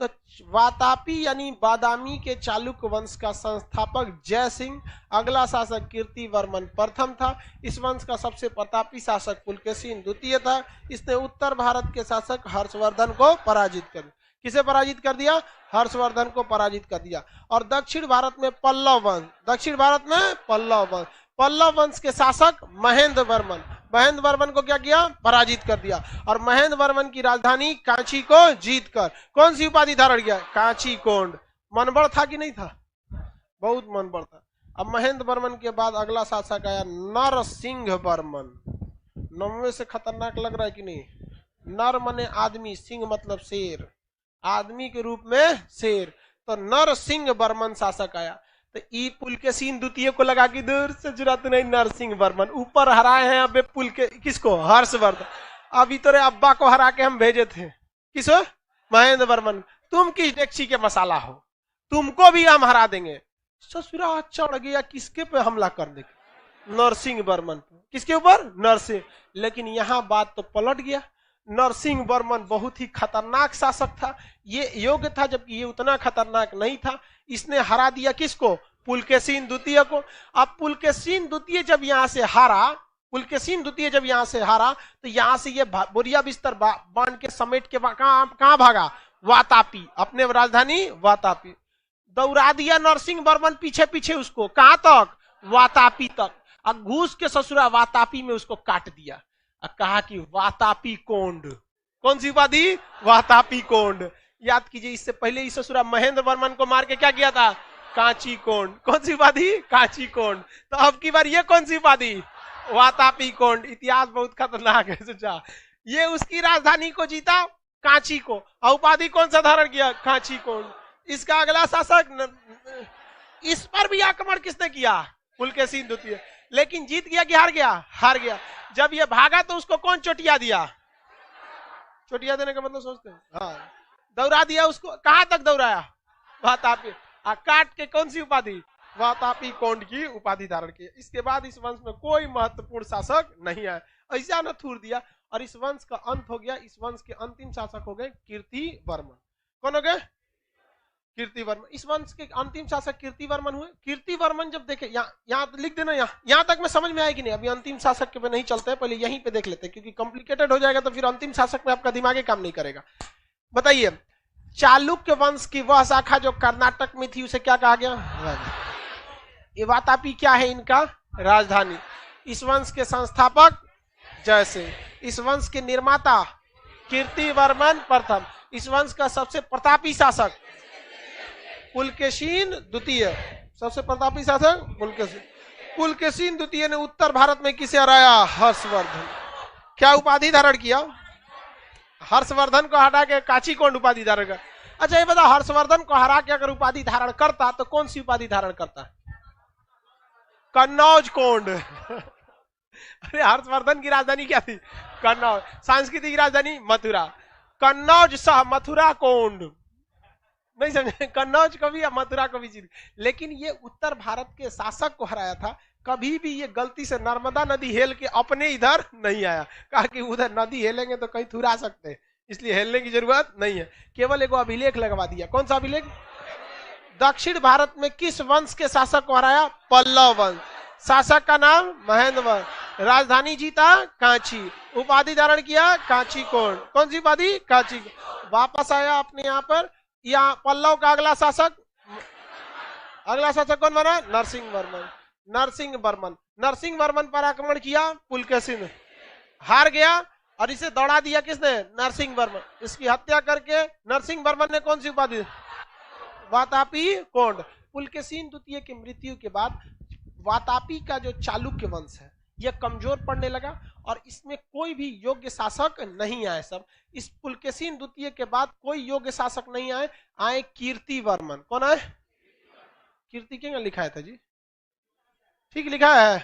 तो वातापी यानी बादामी के चालुक्य वंश का संस्थापक जय सिंह, अगला शासक कीर्ति वर्मन प्रथम था। इस वंश का सबसे प्रतापी शासक पुलकेशीन द्वितीय था। इसने उत्तर भारत के शासक हर्षवर्धन को पराजित कर दिया। किसे पराजित कर दिया? हर्षवर्धन को पराजित कर दिया। और दक्षिण भारत में पल्लव वंश, दक्षिण भारत में पल्लव वंश, पल्लव वंश के शासक महेंद्र वर्मन। महेंद्र वर्मन को क्या किया, पराजित कर दिया। और महेंद्र वर्मन की राजधानी कांची को जीतकर कौन सी उपाधि धारण किया, कांची कोंड। मनबड़ था कि नहीं था, बहुत मनबड़ था। अब महेंद्र वर्मन के बाद अगला शासक आया नरसिंह वर्मन। नौवे से खतरनाक लग रहा है कि नहीं। नर मने आदमी, सिंह मतलब शेर, आदमी के रूप में शेर। तो नरसिंह वर्मन शासक आया। तो ई पुलकेशिन द्वितीय को लगा कि दूर से जरूरत नहीं, नरसिंह वर्मन ऊपर हराए हैं अबे पुल के किसको, हर्षवर्धन। अभी तेरे अब्बा को हरा के हम भेजे थे, किसो, महेंद्र वर्मन। तुम किस डेक्ची के मसाला हो, तुमको भी हम हरा देंगे। ससुरा चढ़ गया किसके पे हमला करने के, नरसिंह वर्मन पे। किसके ऊपर, नरसिंह। लेकिन यहाँ बात तो पलट गया। नरसिंह वर्मन बहुत ही खतरनाक शासक था, ये योग्य था, जबकि ये उतना खतरनाक नहीं था। इसने हरा दिया किसको, पुलकेशिन द्वितीय को। अब पुलकेशिन द्वितीय जब यहाँ से हारा, पुलकेशिन द्वितीय जब यहाँ से हारा, तो यहाँ से ये बोरिया बिस्तर बांध के समेट के कहाँ भागा, वातापी, अपने राजधानी वातापी। दौड़ा दिया नरसिंह वर्मन पीछे पीछे उसको, कहां तक, वातापी तक। अब घूस के ससुरा वातापी में उसको काट दिया। कहा कि वातापी कोंड, कौन सी उपाधि, वातापी कोंड। याद कीजिए, इससे पहले ही ससुरा महेंद्र वर्मन को मार के क्या किया था, कांची कोंड। कौन सी उपाधि, कांची कोंड। तो अब की बार ये कौन सी उपाधि, वातापी कोंड। इतिहास बहुत खतरनाक है सोचा। ये उसकी राजधानी को जीता, कांची को, और उपाधि कौन सा धारण किया, कांची कोंड। इसका अगला शासक, इस पर भी आक्रमण किसने किया, पुलकेशिन द्वितीय। लेकिन जीत गया कि हार गया, हार गया। जब ये भागा तो उसको कौन चोटिया दिया, चोटिया देने का मतलब सोचते हैं, हाँ, दौड़ा दिया उसको। कहां तक दौड़ाया, वातापी। काट के कौन सी उपाधि, वातापी कोंड की उपाधि धारण की। इसके बाद इस वंश में कोई महत्वपूर्ण शासक नहीं आया, ऐसा न थूर दिया और इस वंश का अंत हो गया। इस वंश के अंतिम शासक हो गए कीर्ति वर्मन। कौन हो गए, कीर्ति वर्मन। इस वंश के अंतिम शासक कीर्ति वर्मन हुए। कीर्ति वर्मन जब देखे, यहाँ लिख देना, यहाँ तक में समझ में आएगी नहीं। अभी अंतिम शासक के पे नहीं चलते हैं, पहले यहीं पे देख लेते हैं, क्योंकि कॉम्प्लिकेटेड हो जाएगा तो फिर अंतिम शासक में आपका दिमाग काम नहीं करेगा। बताइए, चालुक्य वंश की वह शाखा जो कर्नाटक में थी उसे क्या कहा गया, ये वातापी क्या है, इनका राजधानी। इस वंश के संस्थापक जैसे, इस वंश के निर्माता कीर्ति वर्मन प्रथम। इस वंश का सबसे प्रतापी शासक पुलकेशिन द्वितीय, सबसे प्रतापी शासक पुलकेशिन। पुलकेशिन द्वितीय ने उत्तर भारत में किसे हराया, हर्षवर्धन। क्या उपाधि धारण किया, हर्षवर्धन को हटा के कांची कोंड उपाधि धारण कर। अच्छा ये बता, हर्षवर्धन को हरा के अगर उपाधि धारण करता तो कौन सी उपाधि धारण करता, कन्नौज कोंड। अरे हर्षवर्धन की राजधानी क्या थी, कन्नौज। सांस्कृतिक राजधानी मथुरा, कन्नौज सह मथुरा कोंड। नहीं समझे, कन्नौज को भी या मथुरा को भी जीत। लेकिन ये उत्तर भारत के शासक को हराया था। कभी भी ये गलती से नर्मदा नदी हेल के अपने इधर नहीं आया। कहा कि उधर नदी हेलेंगे तो कहीं थुरा सकते हैं, इसलिए हेलने की जरूरत नहीं है। केवल एक अभिलेख लगवा दिया। कौन सा अभिलेख, दक्षिण भारत में किस वंश के शासक को हराया, पल्लव वंश। शासक का नाम महेंद्र वंश, राजधानी जीता कांची, उपाधि धारण किया कांची कोंड। कौन सी उपाधि, कांची। वापस आया अपने यहाँ पर। यहाँ पल्लव का अगला शासक कौन बना, नरसिंह वर्मन। नरसिंह वर्मन, नरसिंह वर्मन पर आक्रमण किया पुलकेशिन, हार गया और इसे दौड़ा दिया किसने, नरसिंह वर्मन। इसकी हत्या करके नरसिंह वर्मन ने कौन सी उपाधि, वातापी कोंड। पुलकेशिन द्वितीय की मृत्यु के बाद वातापी का जो चालुक्य वंश है यह कमजोर पड़ने लगा और इसमें कोई भी योग्य शासक नहीं आए। सब इस पुलकेशिन द्वितीय के बाद कोई योग्य शासक नहीं आए। आए कीर्ति वर्मन। कौन आए, कीर्ति क्या लिखा था जी, ठीक लिखा है,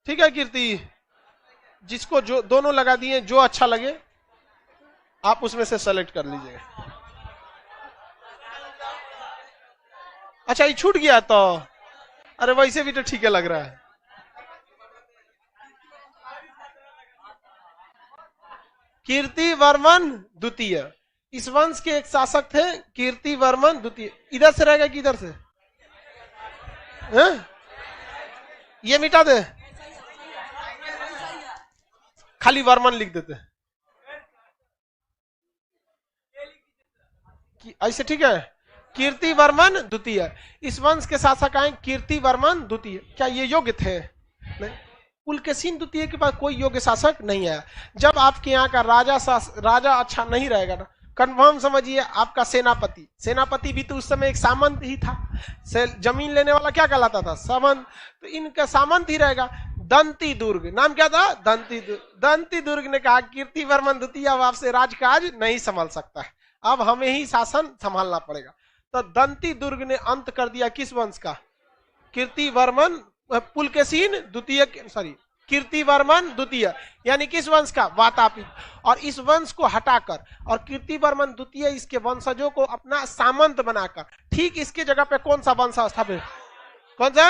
ठीक है कीर्ति। जिसको जो दोनों लगा दिए, जो अच्छा लगे आप उसमें से सेलेक्ट कर लीजिएगा। अच्छा ये छूट गया तो, अरे वैसे भी तो ठीक है लग रहा है। कीर्ति वर्मन द्वितीय, इस वंश के एक शासक थे कीर्ति वर्मन द्वितीय। इधर से रहेगा कि इधर से, ये मिटा दे, खाली वर्मन लिख देते ऐसे, ठीक है। कीर्ति वर्मन द्वितीय, इस वंश के शासक आए कीर्ति वर्मन द्वितीय। क्या ये योग्य थे, नहीं। पुलकेशिन द्वितीय के पास कोई योग्य शासक नहीं आया। जब आपके यहाँ का राजा अच्छा नहीं रहेगा ना, कन्फर्म समझिए आपका सेनापति भी तो उस समय एक सामंत ही था। जमीन लेने वाला क्या कहलाता था? सामंत। तो इनका सामंत ही रहेगा। दंती दुर्ग, नाम क्या था? दंती दुर्ग ने कहा कीर्तिवर्मन द्वितीय अब आपसे राजकाज नहीं संभाल सकता है, अब हमें ही शासन संभालना पड़ेगा। तो दंती दुर्ग ने अंत कर दिया किस वंश का? कीर्तिवर्मन पुलकेशिन द्वितीय, सॉरी कीर्तिवर्मन द्वितीय, यानी किस वंश का? वातापी। और इस वंश को हटाकर और कीर्तिवर्मन द्वितीय इसके वंशजों को अपना सामंत बनाकर ठीक इसके जगह पे कौन सा वंश स्थापित? कौन सा?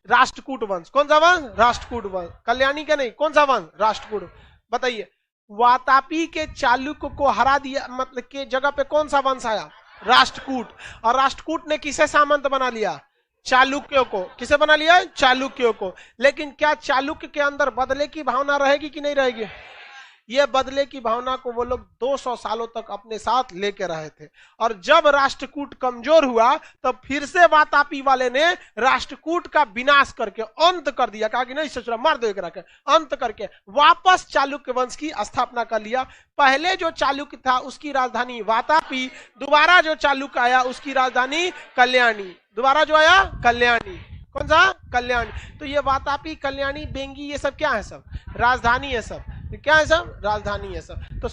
राष्ट्रकूट वंश। कौन सा वंश? राष्ट्रकूट वंश। कल्याणी का नहीं, कौन सा वंश? राष्ट्रकूट। बताइए, वातापी के चालुक्य को हरा दिया मतलब के जगह पे कौन सा वंश आया? राष्ट्रकूट। और राष्ट्रकूट ने किसे सामंत बना लिया? चालुक्यों को। किसे बना लिया? चालुक्यों को। लेकिन क्या चालुक्य के अंदर बदले की भावना रहेगी कि नहीं रहेगी? ये बदले की भावना को वो लोग 200 सालों तक अपने साथ लेके रहे थे। और जब राष्ट्रकूट कमजोर हुआ तब फिर से वातापी वाले ने राष्ट्रकूट का विनाश करके अंत कर दिया। कहा कि नहीं ससुरा मार दो एक रखे, अंत करके वापस चालुक्य वंश की स्थापना कर लिया। पहले जो चालुक्य था उसकी राजधानी वातापी, दोबारा जो चालुक्य आया उसकी राजधानी कल्याणी। दोबारा जो आया कल्याणी। कौन सा? कल्याणी। तो ये वातापी, कल्याणी, बेंगी ये सब क्या है? सब राजधानी है। सब क्या है? सब राजधानी है। सब तो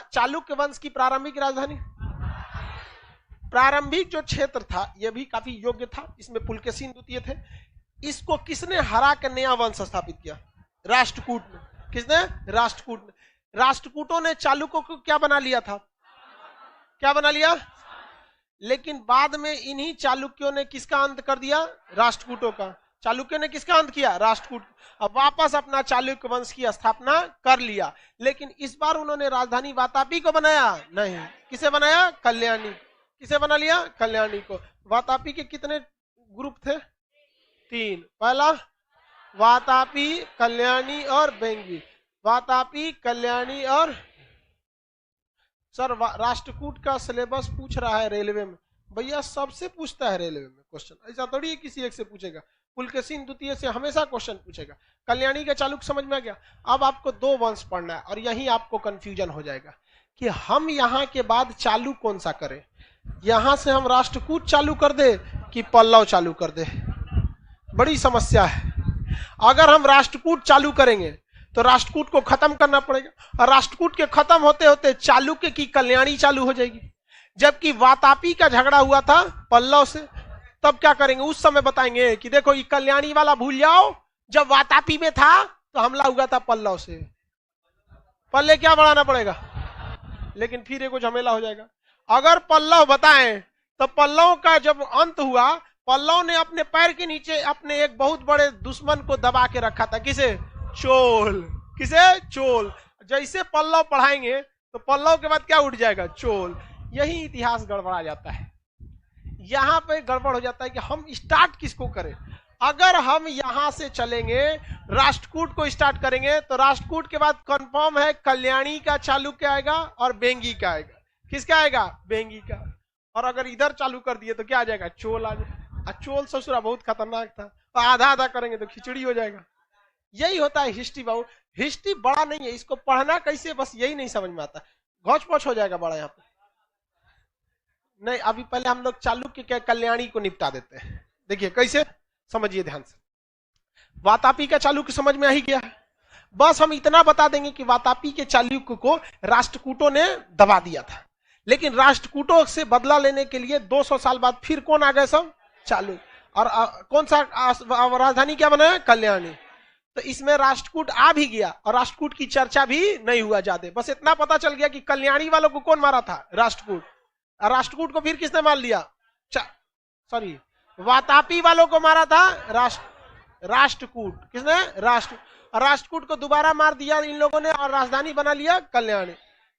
चालुक्य वंश की प्रारंभिक राजधानी, प्रारंभिक जो क्षेत्र था यह भी काफी योग्य था। इसमें पुलकेशिन द्वितीय थे। इसको किसने हरा कर नया वंश स्थापित किया? राष्ट्रकूट ने। किसने? राष्ट्रकूट ने। राष्ट्रकूटों ने चालुक्यों को क्या बना लिया था? क्या बना लिया? लेकिन बाद में इन्हीं चालुक्यों ने किसका अंत कर दिया? राष्ट्रकूटों का। चालुक्य ने किसका अंत किया? राष्ट्रकूट। अब वापस अपना चालुक्य वंश की स्थापना कर लिया। लेकिन इस बार उन्होंने राजधानी वातापी को बनाया नहीं। किसे बनाया? कल्याणी। किसे बना लिया? कल्याणी को। वातापी के कितने ग्रुप थे? 3। पहला वातापी, कल्याणी और बेंगी। वातापी, कल्याणी और सर राष्ट्रकूट का सिलेबस पूछ रहा है रेलवे में। भैया सबसे पूछता है रेलवे में क्वेश्चन, ऐसा थोड़ी है किसी एक से पूछेगा। पुलकेशिन द्वितीय से हमेशा क्वेश्चन पूछेगा। कल्याणी का चालुक्य समझ में आ गया। अब आपको 2 वंश पढ़ना है और यही आपको कंफ्यूजन हो जाएगा कि हम यहाँ के बाद चालू कौन सा करें। यहां से हम राष्ट्रकूट चालू कर दे कि पल्लव चालू कर दे? बड़ी समस्या है। अगर हम राष्ट्रकूट चालू करेंगे तो राष्ट्रकूट को खत्म करना पड़ेगा, और राष्ट्रकूट के खत्म होते होते चालुक्य की कल्याणी चालू हो जाएगी। जबकि वातापी का झगड़ा हुआ था पल्लव से, तब क्या करेंगे? उस समय बताएंगे कि देखो ये कल्याणी वाला भूल जाओ, जब वातापी में था तो हमला हुआ था पल्लव से, पल्ले क्या बढ़ाना पड़ेगा। लेकिन फिर एक झमेला हो जाएगा। अगर पल्लव बताएं तो पल्लव का जब अंत हुआ, पल्लव ने अपने पैर के नीचे अपने एक बहुत बड़े दुश्मन को दबा के रखा था। किसे? चोल। किसे? चोल। जैसे पल्लव पढ़ाएंगे तो पल्लव के बाद क्या उठ जाएगा? चोल। यही इतिहास गड़बड़ा जाता है। यहां पे गड़बड़ हो जाता है कि हम स्टार्ट किसको करें। अगर हम यहां से चलेंगे, राष्ट्रकूट को स्टार्ट करेंगे तो राष्ट्रकूट के बाद कंफर्म है कल्याणी का चालुक्य आएगा और बेंगी का आएगा। किसका आएगा? बेंगी का। और अगर इधर चालू कर दिए तो क्या आ जाएगा? चोल आ जाएगा। चोल ससुरा बहुत खतरनाक था, तो आधा आधा करेंगे तो खिचड़ी हो जाएगा। यही होता है हिस्ट्री। बाबू हिस्ट्री बड़ा नहीं है, इसको पढ़ना कैसे बस यही नहीं समझ में आता। घोच पोच हो जाएगा बड़ा यहाँ पे। नहीं, अभी पहले हम लोग चालुक्य के कल्याणी को निपटा देते हैं। देखिए कैसे, समझिए ध्यान से। वातापी का चालुक्य समझ में आ ही गया है। बस हम इतना बता देंगे कि वातापी के चालुक्य को राष्ट्रकूटों ने दबा दिया था, लेकिन राष्ट्रकूटों से बदला लेने के लिए 200 साल बाद फिर कौन आ गए? सब चालुक्य। और कौन सा राजधानी क्या बना? कल्याणी। तो इसमें राष्ट्रकूट आ भी गया और राष्ट्रकूट की चर्चा भी नहीं हुआ ज्यादा। बस इतना पता चल गया कि कल्याणी वालों को कौन मारा था? राष्ट्रकूट। और राष्ट्रकूट को फिर किसने मार लिया? सॉरी, वातापी वालों को मारा था राष्ट्रकूट। किसने? राष्ट्रकूट को दोबारा मार दिया इन लोगों ने और राजधानी बना लिया कल्याणी।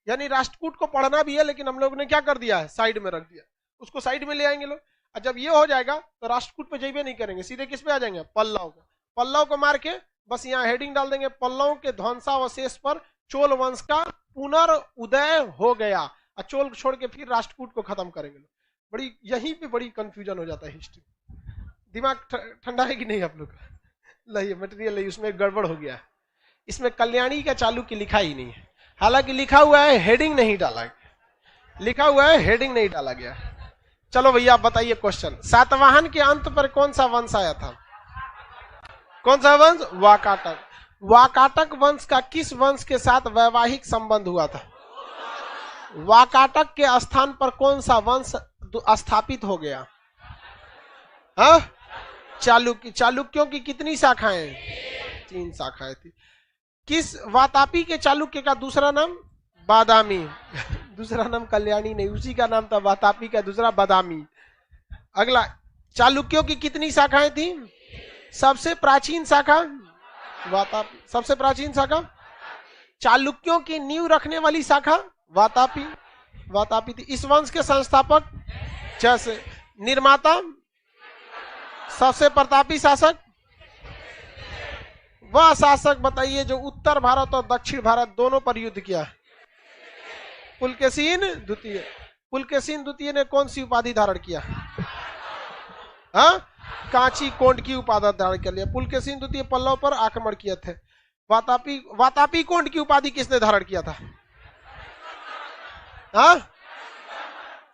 यानी राष्ट्रकूट को पढ़ना भी है, लेकिन हम लोगों ने क्या कर दिया है? साइड में रख दिया। उसको साइड में ले आएंगे लोग। और जब ये हो जाएगा तो राष्ट्रकूट पे जइबे नहीं करेंगे, सीधे किस पे आ जाएंगे? पल्लव को। पल्लव को मार के बस यहाँ हेडिंग डाल देंगे, पल्लव के ध्वंसावशेष पर चोल वंश का पुनर्उदय हो गया। और चोल छोड़ के फिर राष्ट्रकूट को खत्म करेंगे लोग। बड़ी यहीं पे बड़ी कंफ्यूजन हो जाता है हिस्ट्री। दिमाग ठंडा है कि नहीं आप लोग? नहीं मटेरियल नहीं, उसमें गड़बड़ हो गया। इसमें कल्याणी का चालुक्य लिखा ही नहीं है, हालांकि लिखा हुआ है, हेडिंग नहीं डाला, लिखा हुआ है हेडिंग नहीं डाला गया। चलो भैया आप बताइए क्वेश्चन, सातवाहन के अंत पर कौन सा वंश आया था? कौन सा वंश? वाकाटक। वाकाटक वंश का किस वंश के साथ वैवाहिक संबंध हुआ था? वाकाटक के स्थान पर कौन सा वंश स्थापित हो गया? हाँ, चालुक्य। चालुक्यों की कितनी शाखाएं? 3 शाखाएं थी। किस वातापी के चालुक्य का दूसरा नाम? बादामी। दूसरा नाम कल्याणी नहीं, उसी का नाम था वातापी का दूसरा बादामी। अगला, चालुक्यों की कितनी शाखाएं थी? सबसे प्राचीन शाखा वातापी। सबसे प्राचीन शाखा चालुक्यों की नींव रखने वाली शाखा वातापी। वातापी थी। इस वंश के संस्थापक जैसे निर्माता, सबसे प्रतापी शासक, वह शासक बताइए जो उत्तर भारत और दक्षिण भारत दोनों पर युद्ध किया? पुलकेशिन द्वितीय। पुलकेशिन द्वितीय ने कौन सी उपाधि धारण किया? हाँ, कांची कोंड की उपाधि धारण कर लिया। पुलकेशिन द्वितीय पल्लव पर आक्रमण किए थे। वातापी कोंड की उपाधि किसने धारण किया था? हाँ,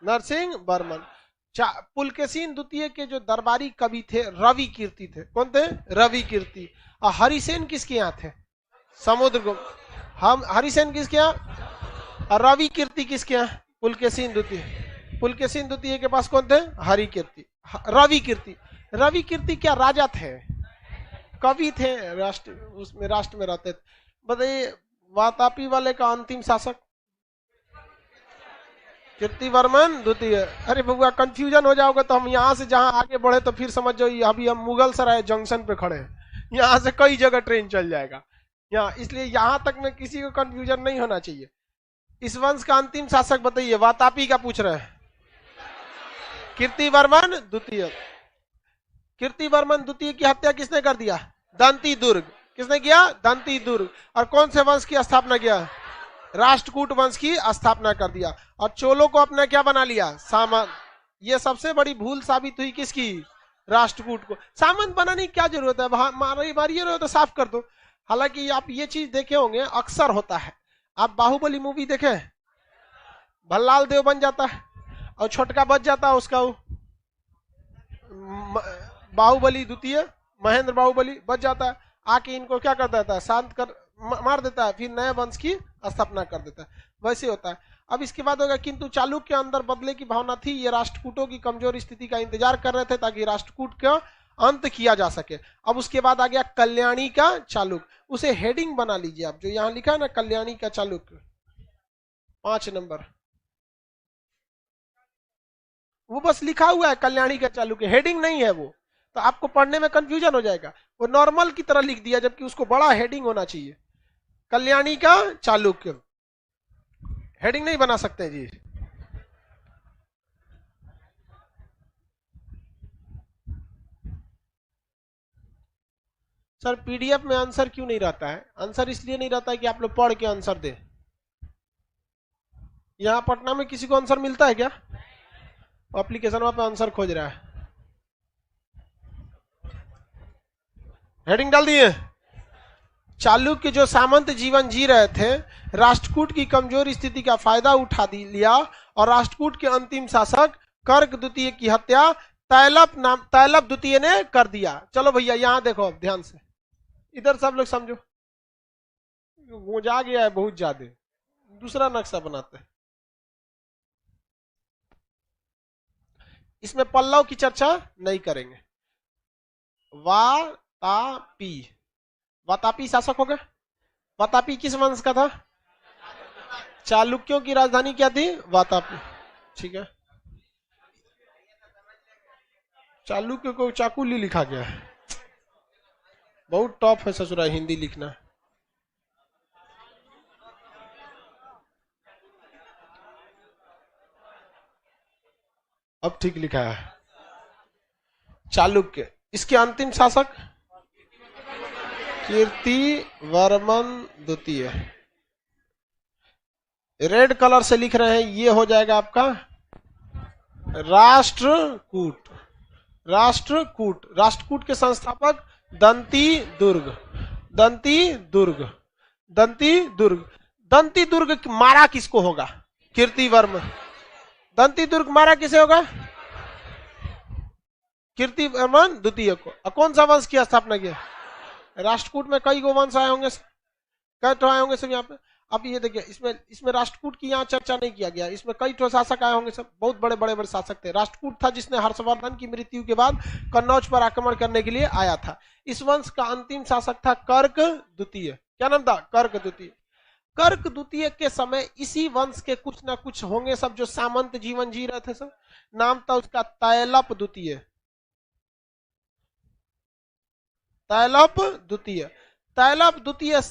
नरसिंह वर्मन। पुलकेशिन द्वितीय के जो दरबारी कवि थे रवि कीर्ति थे। कौन थे? रवि कीर्ति। और हरिसेन किसके यहाँ थे? समुद्रगुप्त। हम हरिसेन किसके यहाँ? और रवि कीर्ति किसके यहाँ? पुलकेशिन द्वितीय। पुलकेशिन द्वितीय के पास कौन थे? हरि कीर्ति। रवि कीर्ति। रवि कीर्ति क्या राजा थे? कवि थे, राष्ट्र में रहते थे। बताइए वातापी वाले का अंतिम शासक? कीर्तिवर्मन द्वितीय। अरे बउआ कंफ्यूजन हो जाओगे तो हम यहाँ से जहाँ आगे बढ़े तो फिर समझ जाओ अभी हम मुगल सराय जंक्शन पे खड़े हैं, यहाँ से कई जगह ट्रेन चल जाएगा यहाँ, इसलिए यहाँ तक में किसी को कंफ्यूजन नहीं होना चाहिए। इस वंश का अंतिम शासक बताइए, वातापी का पूछ रहे हैं। कीर्तिवर्मन द्वितीय। कीर्तिवर्मन द्वितीय की हत्या किसने कर दिया? दंती दुर्ग। किसने किया? दंती दुर्ग। और कौन से वंश की स्थापना किया? राष्ट्रकूट वंश की स्थापना कर दिया। और चोलों को अपना क्या बना लिया? सामंत। ये सबसे बड़ी भूल साबित हुई किसकी? राष्ट्रकूट को। सामंत बनाने की क्या जरूरत है? मारिए रहे हो तो साफ कर दो। हालांकि आप ये चीज देखे होंगे अक्सर होता है। आप बाहुबली मूवी देखे? भल्लाल देव बन जाता है और छोटका बच जाता है उसका बाहुबली द्वितीय, महेंद्र बाहुबली बच जाता है, आके इनको क्या कर देता है? शांत कर मार देता है, फिर नए वंश की स्थापना कर देता है। वैसे होता है। अब इसके बाद होगा, किंतु चालुक्य के अंदर बदले की भावना थी। ये राष्ट्रकूटों की कमजोर स्थिति का इंतजार कर रहे थे ताकि राष्ट्रकूट का अंत किया जा सके। अब उसके बाद आ गया कल्याणी का चालुक्य। उसे हेडिंग बना लीजिए आप, जो यहां लिखा है ना कल्याणी का चालुक्य, 5 नंबर, वो बस लिखा हुआ है कल्याणी का चालुक्य, हेडिंग नहीं है वो, तो आपको पढ़ने में कंफ्यूजन हो जाएगा। वो नॉर्मल की तरह लिख दिया जबकि उसको बड़ा हेडिंग होना चाहिए। कल्याणी का चालुक्य, हेडिंग नहीं बना सकते जी। सर पीडीएफ में आंसर क्यों नहीं रहता है? आंसर इसलिए नहीं रहता है कि आप लोग पढ़ के आंसर दें। यहां पटना में किसी को आंसर मिलता है क्या? एप्लीकेशन पे आंसर खोज रहा है। हेडिंग डाल दिए। चालुक्य जो सामंत जीवन जी रहे थे, राष्ट्रकूट की कमजोर स्थिति का फायदा उठा लिया और राष्ट्रकूट के अंतिम शासक कर्क द्वितीय की हत्या तैलप द्वितीय ने कर दिया। चलो भैया यहां देखो अब ध्यान से, इधर सब लोग समझो, गुंजा गया है बहुत ज्यादा। दूसरा नक्शा बनाते हैं। इसमें पल्लव की चर्चा नहीं करेंगे। वातापी शासक हो गए। वातापी किस वंश का था? चालुक्यों की राजधानी क्या थी? वातापी। ठीक है, चालुक्य को चाकुली लिखा गया है, बहुत टॉप है ससुरा हिंदी लिखना। अब ठीक लिखा है चालुक्य। इसके अंतिम शासक कीर्तिवर्मन द्वितीय। रेड कलर से लिख रहे हैं, ये हो जाएगा आपका राष्ट्रकूट। राष्ट्रकूट के संस्थापक दंती दुर्ग, दंती दुर्ग, दंती दुर्ग। दंती दुर्ग मारा किसको होगा? कीर्तिवर्मन। दंती दुर्ग मारा किसे होगा? कीर्तिवर्मन द्वितीय को। कौन सा वंश की स्थापना किया? राष्ट्रकूट में कई गो वंश आए होंगे, कई ठो आए होंगे सब यहाँ पे। अब ये देखिए, इसमें राष्ट्रकूट की यहाँ चर्चा नहीं किया गया। इसमें कई ठो शासक आए होंगे, सब बहुत बड़े बड़े बड़े शासक थे। राष्ट्रकूट था जिसने हर्षवर्धन की मृत्यु के बाद कन्नौज पर आक्रमण करने के लिए आया था। इस वंश का अंतिम शासक था कर्क द्वितीय। क्या नाम था? कर्क द्वितीय। कर्क द्वितीय के समय इसी वंश के कुछ ना कुछ होंगे सब जो सामंत जीवन जी रहे थे सब। नाम था उसका तैलप द्वितीय। तैलप द्वितीय। तैलप द्वितीय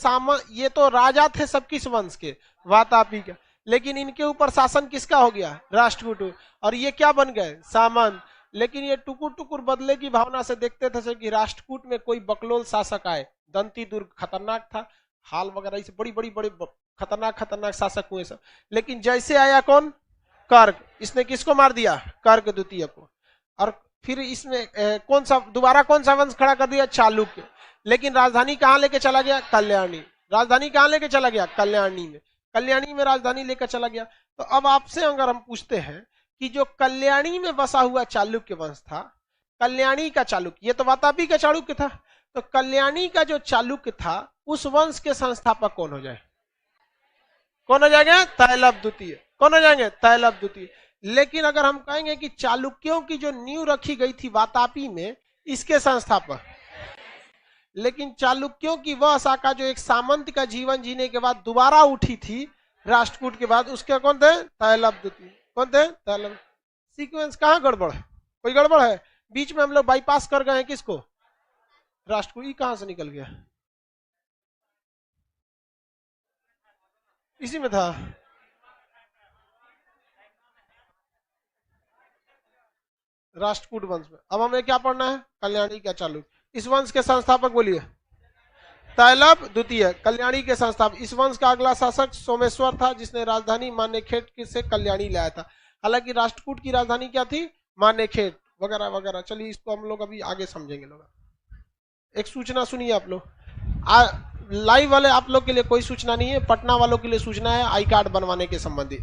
ये तो राजा थे सब किस वंश के? वातापी के। लेकिन इनके ऊपर शासन किसका हो गया? राष्ट्रकूट। और ये क्या बन गए? सामंत। लेकिन ये टुकुर टुकुर बदले की भावना से देखते थे कि राष्ट्रकूट में कोई बकलोल शासक आए। दंती दुर्ग खतरनाक था, हाल वगैरह से बड़ी बड़ी बड़ी खतरनाक खतरनाक शासक हुए सब। लेकिन जैसे आया कौन? कर्क। इसने किसको मार दिया? कर्क द्वितीय को। और फिर इसमें कौन सा दोबारा कौन सा वंश खड़ा कर दिया? चालुक्य। लेकिन राजधानी कहां लेके चला गया? कल्याणी। राजधानी कहां लेके चला गया? कल्याणी में। कल्याणी में राजधानी लेकर चला गया। तो अब आपसे अगर हम पूछते हैं कि जो कल्याणी में बसा हुआ चालुक्य वंश था, कल्याणी का चालुक्य, ये तो वातापी का चालुक्य था, तो कल्याणी का जो चालुक्य था उस वंश के संस्थापक कौन हो जाए? कौन हो जाएंगे? तैलप द्वितीय। कौन हो जाएंगे? तैलप द्वितीय। लेकिन अगर हम कहेंगे कि चालुक्यों की जो नींव रखी गई थी वातापी में, इसके संस्थापक, लेकिन चालुक्यों की वह शाखा जो एक सामंत का जीवन जीने के बाद दोबारा उठी थी राष्ट्रकूट के बाद, उसके कौन थे? तैलप द्वितीय। कौन थे? तैलप। सीक्वेंस कहां गड़बड़ है? कोई गड़बड़ है? बीच में हम लोग बाईपास कर गए हैं किसको? राष्ट्रकूट। कहां से निकल गया? इसी में था। राष्ट्रकूट वंश में। अब हमें क्या पढ़ना है? कल्याणी का चालुक्य। इस वंश के संस्थापक बोलिए। तैलप द्वितीय कल्याणी के संस्थापक। इस वंश का अगला शासक सोमेश्वर था जिसने राजधानी मानेखेट से कल्याणी लाया था। हालांकि राष्ट्रकूट की राजधानी क्या थी? मानेखेट वगैरह वगैरह। चलिए इसको हम लोग अभी आगे समझेंगे। लोग एक सूचना सुनिए आप लोग। लाइव वाले आप लोग के लिए कोई सूचना नहीं है, पटना वालों के लिए सूचना है आई कार्ड बनवाने के संबंधी।